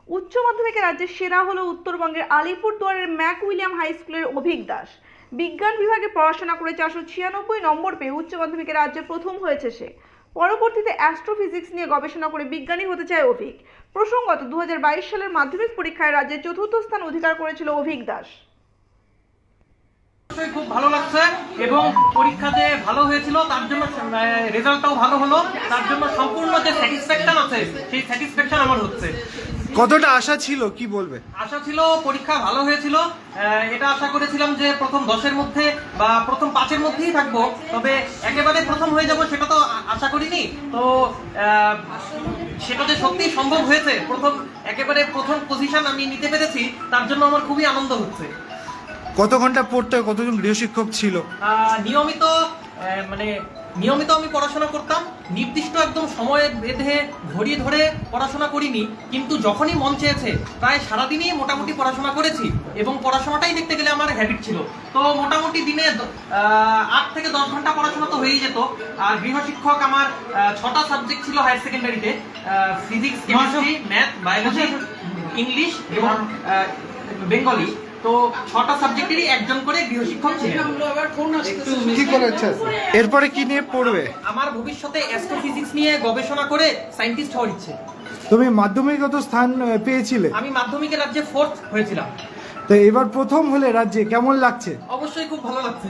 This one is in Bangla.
উচ্চ মাধ্যমিকে রাজ্যের সেরা হলো উত্তরবঙ্গের আলিপুরদুয়ারের ম্যাক উইলিয়াম হাই স্কুলের অভিক দাস। বিজ্ঞান বিভাগে পড়াশোনা করে 496 নম্বর পেয়ে উচ্চ মাধ্যমিকে রাজ্যে প্রথম হয়েছে সে। পরবর্তীতে অ্যাস্ট্রোফিজিক্স নিয়ে গবেষণা করে বিজ্ঞানী হতে চায় অভিক। প্রসঙ্গত 2022 সালের মাধ্যমিক পরীক্ষায় রাজ্যের চতুর্থ স্থান অধিকার করেছিল অভিক দাস। খুব ভালো লাগছে এবং পরীক্ষা যে ভালো হয়েছিল তার জন্য রেজাল্টটাও ভালো হলো, তার জন্য সম্পূর্ণ যে স্যাটিসফ্যাকশন আছে সেই স্যাটিসফ্যাকশন আমার হচ্ছে। কতটা আশা ছিল কি বলবে? আশা ছিল পরীক্ষা ভালো হয়েছিল, এটা আশা করেছিলাম যে প্রথম 10-এর মধ্যে বা প্রথম 5-এর মধ্যেই থাকবো, তবে একেবারে প্রথম হয়ে যাব সেটা তো আশা করিনি। তো সেটা যে সত্যিই সম্ভব হয়েছে, একেবারে প্রথম পজিশন আমি নিতে পেরেছি, তার জন্য আমার খুবই আনন্দ হচ্ছে। কত ঘন্টা পড়তে হয়, কতজন গৃহশিক্ষক ছিল? নিয়মিত আমি পড়াশোনা করতাম, নির্দিষ্ট একদম সময় বেঁধে ঘড়ি ধরে পড়াশোনা করিনি, কিন্তু যখনই মন চেয়েছে প্রায় সারাদিনই মোটামুটি পড়াশোনা করেছি এবং পড়াশোনাটাই দেখতে গেলে আমার হ্যাবিট ছিল। তো মোটামুটি দিনে 8 থেকে 10 ঘন্টা পড়াশোনা তো হয়েই যেত। আর গৃহশিক্ষক আমার 6টা সাবজেক্ট ছিল হায়ার সেকেন্ডারিতে, physics, chemistry, math, biology, English এবং বেঙ্গলি। তো 6টা সাবজেক্টেরই একজন করে গৃহশিক্ষক ছিলেন। এরপরে কি নিয়ে পড়বে? আমার ভবিষ্যতে অ্যাস্ট্রোফিজিক্স নিয়ে গবেষণা করে সায়েন্টিস্ট হওয়ার ইচ্ছে। তুমি মাধ্যমিকগত স্থান পেয়েছিলে? আমি মাধ্যমিকের রাজ্যে 4th হয়েছিলাম। তো এবার প্রথম হলে রাজ্যে, কেমন লাগছে? অবশ্যই খুব ভালো লাগছে।